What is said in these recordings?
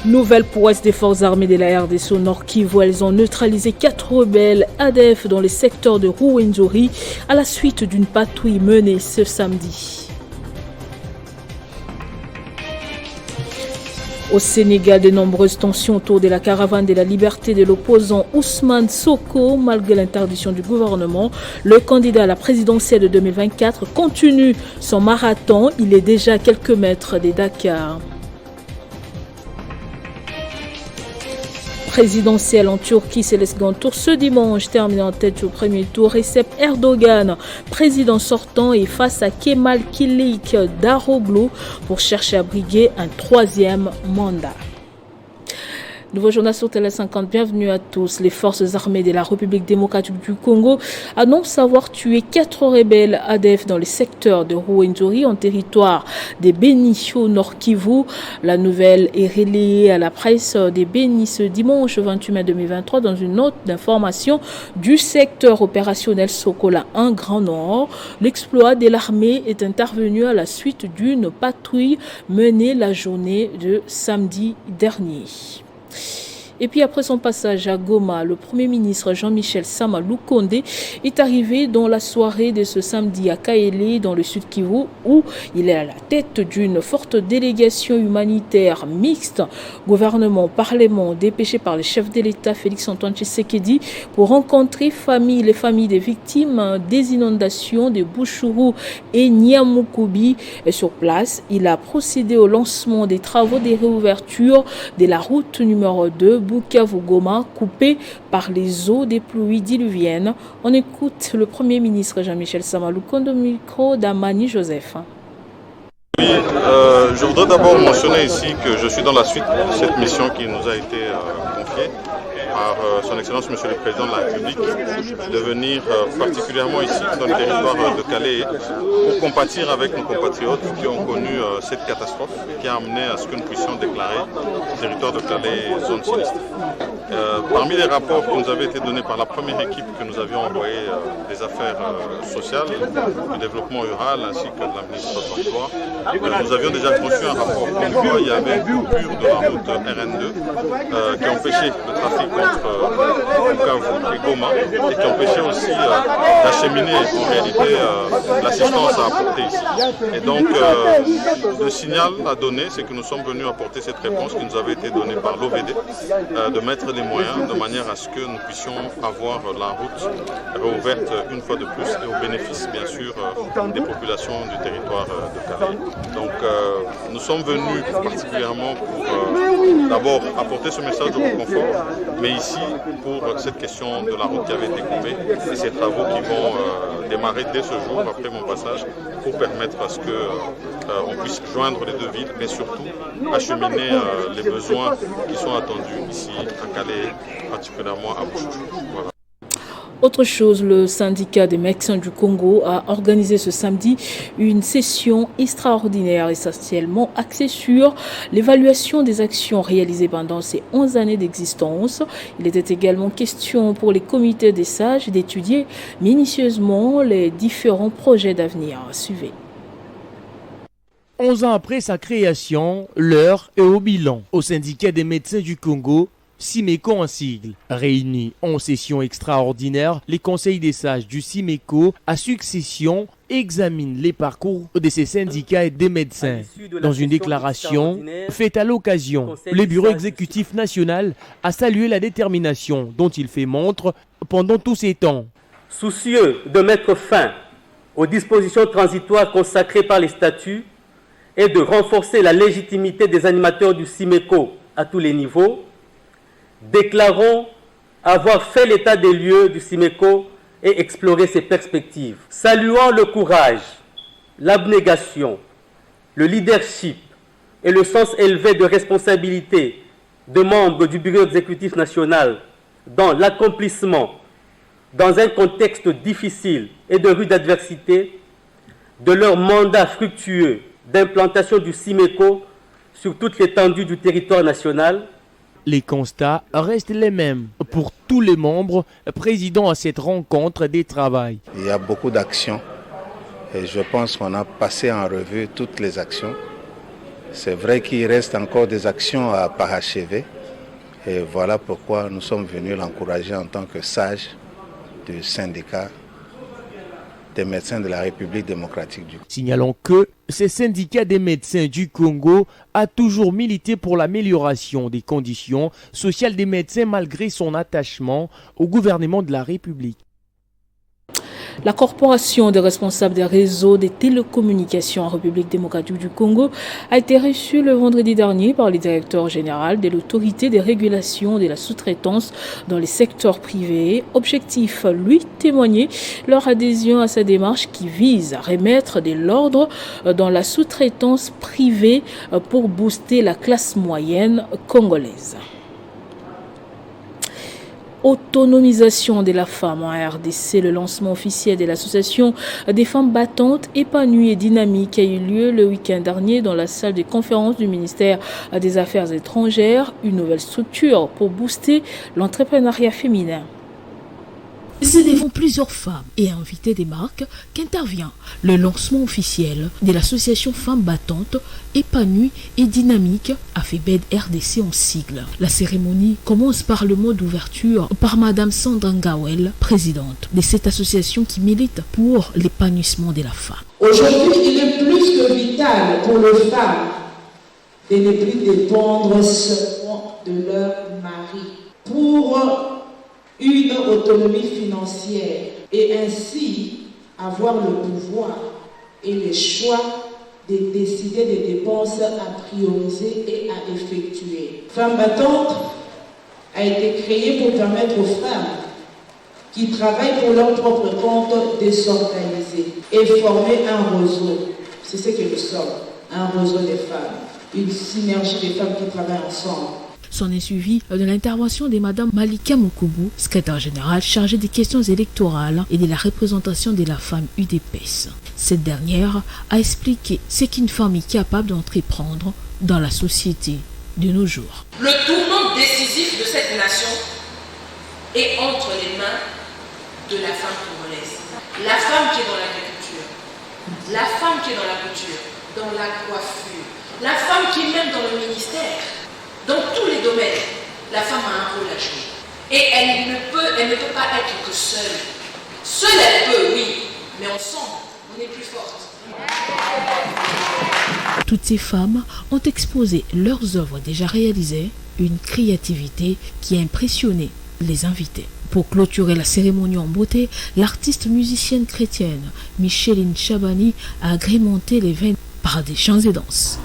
Nouvelle prouesse des forces armées de la RDC au Nord Kivu. Elles ont neutralisé 4 rebelles ADF dans les secteurs de Rwenzori à la suite d'une patrouille menée ce samedi. Au Sénégal, de nombreuses tensions autour de la caravane de la liberté de l'opposant Ousmane Sonko. Malgré l'interdiction du gouvernement, le candidat à la présidentielle de 2024 continue son marathon. Il est déjà à quelques mètres de Dakar. Présidentielle en Turquie, c'est le second tour ce dimanche. Terminé en tête au premier tour, Recep Erdogan, président sortant, est face à Kemal Kılıçdaroğlu pour chercher à briguer un 3e mandat. Nouveau journal sur Télé 50, bienvenue à tous. Les forces armées de la République démocratique du Congo annoncent avoir tué 4 rebelles ADF dans les secteurs de Rwenzori en territoire des Béni au Nord Kivu. La nouvelle est relayée à la presse des Béni ce dimanche 28 mai 2023 dans une note d'information du secteur opérationnel Sokola 1 Grand Nord. L'exploit de l'armée est intervenu à la suite d'une patrouille menée la journée de samedi dernier. Et puis après son passage à Goma, le Premier ministre Jean-Michel Sama Lukonde est arrivé dans la soirée de ce samedi à Kaélé, dans le sud Kivu, où il est à la tête d'une forte délégation humanitaire mixte, gouvernement, parlement, dépêché par le chef de l'État Félix-Antoine Tshisekedi pour rencontrer les familles des victimes des inondations de Bouchourou et Niamoukubi. Et sur place, il a procédé au lancement des travaux de réouverture de la route numéro 2 Bukavu-Goma, coupé par les eaux des pluies diluviennes. On écoute le Premier ministre Jean-Michel Sama Lukonde au micro d'Amani Joseph. Oui, je voudrais d'abord mentionner ici que je suis dans la suite de cette mission qui nous a été confiée par son Excellence Monsieur le Président de la République de venir particulièrement ici dans le territoire de Calais pour compatir avec nos compatriotes qui ont connu cette catastrophe qui a amené à ce que nous puissions déclarer le territoire de Calais zone sinistre. Parmi les rapports qui nous avaient été donnés par la première équipe que nous avions envoyée des affaires sociales, du développement rural ainsi que de la ministre de l'Emploi, nous avions déjà conçu un rapport. Comme quoi, il y avait une coupure de la route RN2 qui empêchait le trafic entre Bukavu et Goma et qui empêchait aussi d'acheminer en réalité l'assistance à apporter ici. Et donc le signal à donner, c'est que nous sommes venus apporter cette réponse qui nous avait été donnée par l'OVD, de mettre les moyens de manière à ce que nous puissions avoir la route réouverte une fois de plus et au bénéfice bien sûr des populations du territoire de Calais. Donc nous sommes venus particulièrement pour d'abord apporter ce message de réconfort, mais ici pour cette question de la route qui avait été coupée et ces travaux qui vont démarrer dès ce jour après mon passage pour permettre à ce qu'on puisse joindre les deux villes et surtout acheminer les besoins qui sont attendus ici à Calais, particulièrement à Bouchourou. Voilà. Autre chose, le syndicat des médecins du Congo a organisé ce samedi une session extraordinaire essentiellement axée sur l'évaluation des actions réalisées pendant ces 11 années d'existence. Il était également question pour les comités des sages d'étudier minutieusement les différents projets d'avenir. Suivez. 11 ans après sa création, l'heure est au bilan. Au syndicat des médecins du Congo, Simeco en sigle. Réunis en session extraordinaire, les conseils des sages du Simeco à succession examinent les parcours de ces syndicats et des médecins. Dans une déclaration faite à l'occasion, le bureau exécutif national a salué la détermination dont il fait montre pendant tous ces temps. Soucieux de mettre fin aux dispositions transitoires consacrées par les statuts et de renforcer la légitimité des animateurs du Simeco à tous les niveaux, déclarons avoir fait l'état des lieux du Simeco et explorer ses perspectives. Saluant le courage, l'abnégation, le leadership et le sens élevé de responsabilité de membres du bureau exécutif national dans l'accomplissement, dans un contexte difficile et de rude adversité, de leur mandat fructueux d'implantation du Simeco sur toute l'étendue du territoire national. Les constats restent les mêmes pour tous les membres présidents à cette rencontre des travail. Il y a beaucoup d'actions et je pense qu'on a passé en revue toutes les actions C'est vrai qu'il reste encore des actions à parachever. Et voilà pourquoi nous sommes venus l'encourager en tant que sage du syndicat des médecins de la République démocratique du Congo. Signalons que ce syndicat des médecins du Congo a toujours milité pour l'amélioration des conditions sociales des médecins malgré son attachement au gouvernement de la République. La corporation des responsables des réseaux des télécommunications en République démocratique du Congo a été reçue le vendredi dernier par le directeur général de l'autorité des régulations de la sous-traitance dans les secteurs privés. Objectif, lui témoigner leur adhésion à sa démarche qui vise à remettre de l'ordre dans la sous-traitance privée pour booster la classe moyenne congolaise. Autonomisation de la femme en RDC, le lancement officiel de l'association des femmes battantes épanouies et dynamiques a eu lieu le week-end dernier dans la salle de conférence du ministère des Affaires étrangères, une nouvelle structure pour booster l'entrepreneuriat féminin. C'est devant plusieurs femmes et invités des marques qu'intervient le lancement officiel de l'association Femmes Battantes épanouies et dynamiques, AFEBED RDC en sigle. La cérémonie commence par le mot d'ouverture par Madame Sandra Ngawel, présidente de cette association qui milite pour l'épanouissement de la femme. Aujourd'hui, il est plus que vital pour les femmes de ne plus dépendre seulement de leur mari pour une autonomie financière et ainsi avoir le pouvoir et le choix de décider des dépenses à prioriser et à effectuer. Femmes Battantes a été créée pour permettre aux femmes qui travaillent pour leur propre compte de s'organiser et former un réseau. C'est ce que nous sommes, un réseau des femmes, une synergie des femmes qui travaillent ensemble. S'en est suivi de l'intervention de Mme Malika Mokubu, secrétaire générale chargée des questions électorales et de la représentation de la femme UDPS. Cette dernière a expliqué ce qu'une femme est capable d'entreprendre dans la société de nos jours. Le tournant décisif de cette nation est entre les mains de la femme congolaise. La femme qui est dans l'agriculture, la femme qui est dans la couture, dans la coiffure, la femme qui est même dans le ministère. Dans tous les domaines, la femme a un rôle à jouer. Et elle ne peut pas être que seule. Seule elle peut, oui, mais ensemble, on est plus forte. Toutes ces femmes ont exposé leurs œuvres déjà réalisées, une créativité qui a impressionné les invités. Pour clôturer la cérémonie en beauté, l'artiste musicienne chrétienne Micheline Chabani a agrémenté l'événement par des chants et danses.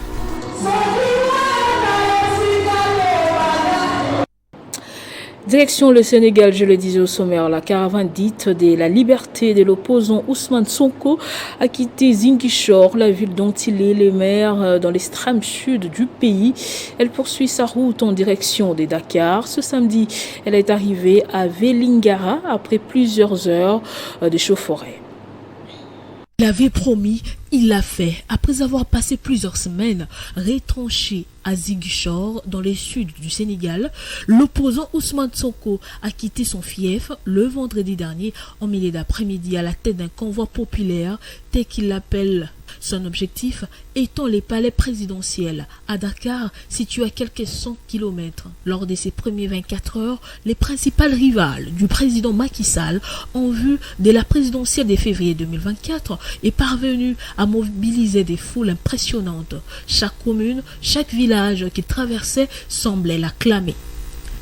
Direction le Sénégal, je le disais au sommaire, la caravane dite de la liberté de l'opposant Ousmane Sonko a quitté Ziguinchor, la ville dont il est le maire dans l'extrême sud du pays. Elle poursuit sa route en direction de Dakar. Ce samedi, elle est arrivée à Vélingara après plusieurs heures de chaufferette. Il avait promis, il l'a fait. Après avoir passé plusieurs semaines retranché à Ziguinchor, dans le sud du Sénégal, l'opposant Ousmane Sonko a quitté son fief le vendredi dernier en milieu d'après-midi à la tête d'un convoi populaire tel qu'il l'appelle. Son objectif étant les palais présidentiels à Dakar, situé à quelques 100 km. Lors de ces premières 24 heures, les principales rivales du président Macky Sall, en vue de la présidentielle de février 2024, est parvenu à mobiliser des foules impressionnantes. Chaque commune, chaque village qu'il traversait semblait l'acclamer.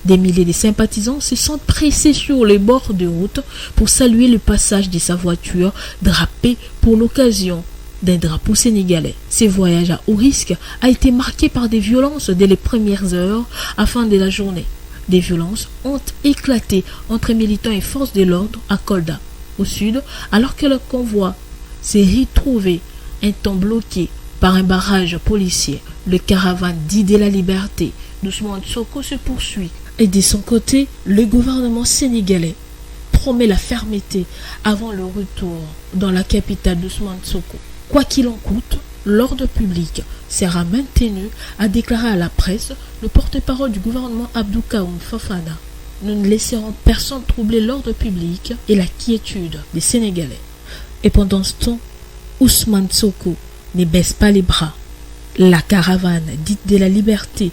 Des milliers de sympathisants se sont pressés sur les bords de route pour saluer le passage de sa voiture drapée pour l'occasion d'un drapeau sénégalais. Ce voyage à haut risque a été marqué par des violences dès les premières heures à fin de la journée. Des violences ont éclaté entre militants et forces de l'ordre à Kolda, au sud, alors que le convoi s'est retrouvé un temps bloqué par un barrage policier. Le caravane dit de la liberté d'Ousmane Sonko se poursuit. Et de son côté, le gouvernement sénégalais promet la fermeté avant le retour dans la capitale d'Ousmane Sonko. Quoi qu'il en coûte, l'ordre public sera maintenu, a déclaré à la presse le porte-parole du gouvernement Abdou Kaoum Fofana. Nous ne laisserons personne troubler l'ordre public et la quiétude des Sénégalais. Et pendant ce temps, Ousmane Sonko ne baisse pas les bras. La caravane dite de la liberté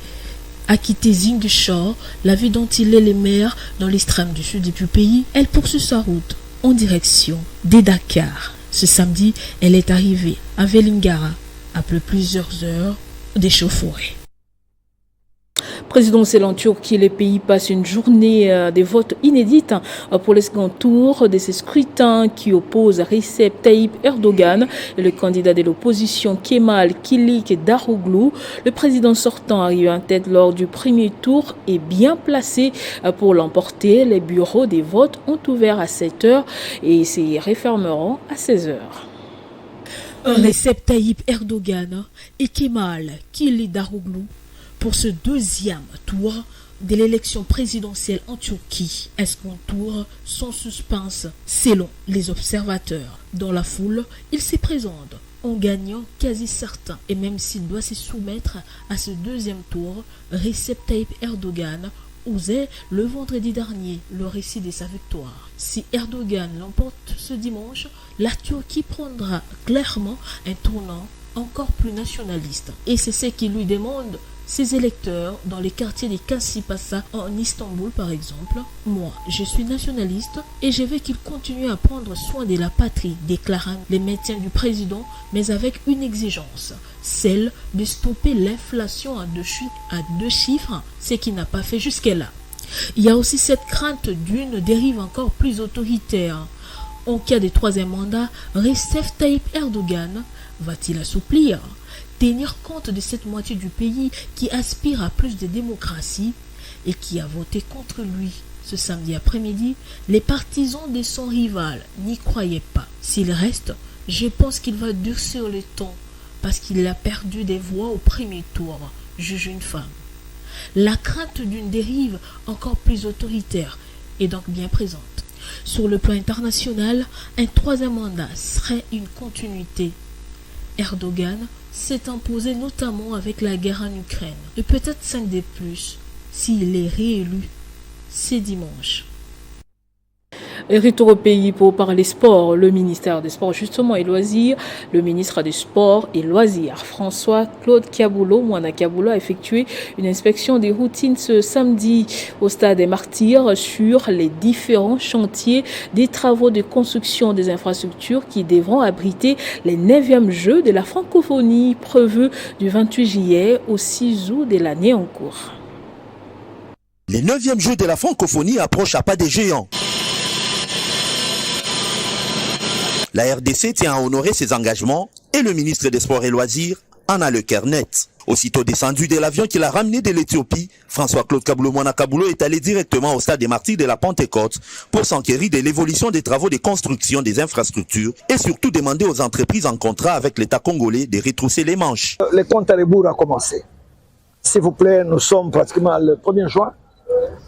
a quitté Ziguinchor, la ville dont il est le maire dans l'extrême du sud du pays. Elle poursuit sa route en direction de Dakar. Ce samedi, elle est arrivée à Vélingara après plusieurs heures d'échauffourée. Présidentielle en Turquie, les pays passent une journée de vote inédite pour le second tour de ce scrutin qui oppose Recep Tayyip Erdogan et le candidat de l'opposition Kemal Kılıçdaroğlu. Le président sortant arrivé en tête lors du premier tour est bien placé pour l'emporter. Les bureaux des votes ont ouvert à 7h et se refermeront à 16h. Recep Tayyip Erdogan et Kemal Kılıçdaroğlu pour ce deuxième tour de l'élection présidentielle en Turquie. Un second tour sans suspense selon les observateurs. Dans la foule, il se présente en gagnant quasi certain. Et même s'il doit se soumettre à ce deuxième tour, Recep Tayyip Erdogan osait le vendredi dernier le récit de sa victoire. Si Erdogan l'emporte ce dimanche, la Turquie prendra clairement un tournant encore plus nationaliste. Et c'est ce qui lui demande ses électeurs dans les quartiers des Kassipasa en Istanbul par exemple. Moi, je suis nationaliste et je veux qu'il continue à prendre soin de la patrie, déclarant les maintien du président, mais avec une exigence, celle de stopper l'inflation à deux chiffres, ce qu'il n'a pas fait jusque-là. Il y a aussi cette crainte d'une dérive encore plus autoritaire. En cas de troisième mandat, Recep Tayyip Erdogan va-t-il assouplir, tenir compte de cette moitié du pays qui aspire à plus de démocratie et qui a voté contre lui ce samedi après-midi? Les partisans de son rival n'y croyaient pas. S'il reste, je pense qu'il va durcir le ton parce qu'il a perdu des voix au premier tour, juge une femme. La crainte d'une dérive encore plus autoritaire est donc bien présente. Sur le plan international, un troisième mandat serait une continuité. Erdogan s'est imposé notamment avec la guerre en Ukraine, et peut-être 5 de plus s'il est réélu ce dimanche. Et retour au pays pour parler sport. Le ministère des Sports justement et loisirs, le ministre des Sports et loisirs, François-Claude Kaboulou, Mouana Kaboulou, a effectué une inspection des routines ce samedi au stade des Martyrs sur les différents chantiers des travaux de construction des infrastructures qui devront abriter les 9e Jeux de la francophonie prévus du 28 juillet au 6 août de l'année en cours. Les 9e Jeux de la francophonie approchent à pas des géants. La RDC tient à honorer ses engagements et le ministre des Sports et Loisirs en a le cœur net. Aussitôt descendu de l'avion qu'il a ramené de l'Éthiopie, François-Claude Kaboulou Mouana Kaboulou est allé directement au stade des Martyrs de la Pentecôte pour s'enquérir de l'évolution des travaux de construction des infrastructures et surtout demander aux entreprises en contrat avec l'État congolais de retrousser les manches. Le compte à rebours a commencé. S'il vous plaît, nous sommes pratiquement le 1er juin.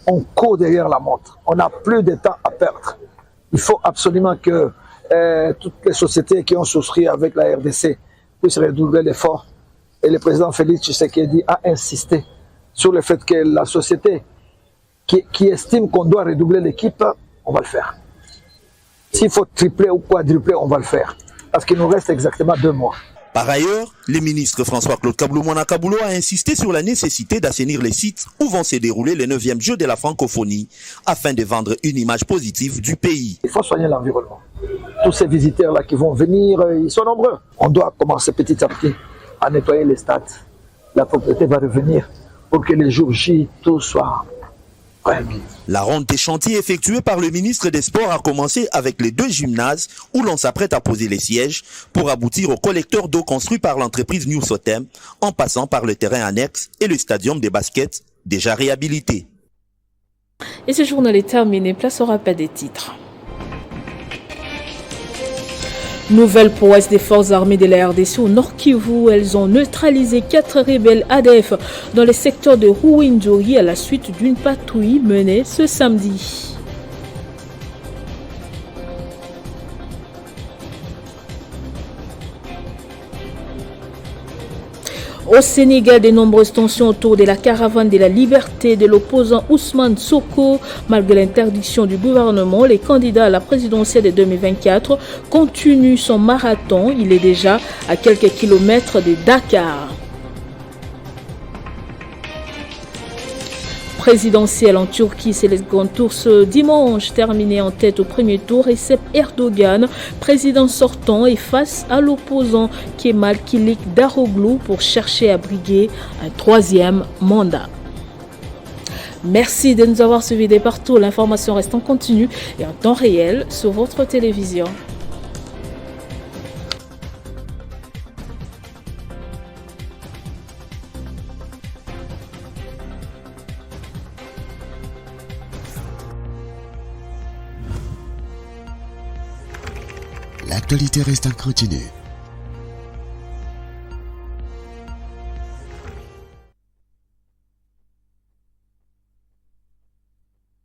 On court derrière la montre. On n'a plus de temps à perdre. Il faut absolument que toutes les sociétés qui ont souscrit avec la RDC puissent redoubler l'effort. Et le président Félix Tshisekedi a insisté sur le fait que la société qui estime qu'on doit redoubler l'équipe, on va le faire. S'il faut tripler ou quadrupler, on va le faire. Parce qu'il nous reste exactement 2 mois. Par ailleurs, le ministre François-Claude Kaboulou Mouana Kaboulou a insisté sur la nécessité d'assainir les sites où vont se dérouler les 9e Jeux de la francophonie afin de vendre une image positive du pays. Il faut soigner l'environnement. Tous ces visiteurs-là qui vont venir, ils sont nombreux. On doit commencer petit à petit à nettoyer les stades. La propriété va revenir pour que les jours J, tout soit prêt. La ronde des chantiers effectuée par le ministre des Sports a commencé avec les 2 gymnases où l'on s'apprête à poser les sièges pour aboutir au collecteur d'eau construit par l'entreprise New Sotem en passant par le terrain annexe et le stadium de basket déjà réhabilité. Et ce journal est terminé, place au rappel des titres. Nouvelle prouesse des forces armées de la RDC au Nord Kivu. Elles ont neutralisé 4 rebelles ADF dans le secteur de Ruwenzori à la suite d'une patrouille menée ce samedi. Au Sénégal, de nombreuses tensions autour de la caravane de la liberté de l'opposant Ousmane Sonko. Malgré l'interdiction du gouvernement, les candidats à la présidentielle de 2024 continuent son marathon. Il est déjà à quelques kilomètres de Dakar. présidentielle en Turquie, c'est le second tour ce dimanche. Terminé en tête au premier tour, Recep Erdogan, président sortant, est face à l'opposant Kemal Kılıçdaroğlu pour chercher à briguer un troisième mandat. Merci de nous avoir suivis de partout. L'information reste en continu et en temps réel sur votre télévision. L'actualité reste en continu.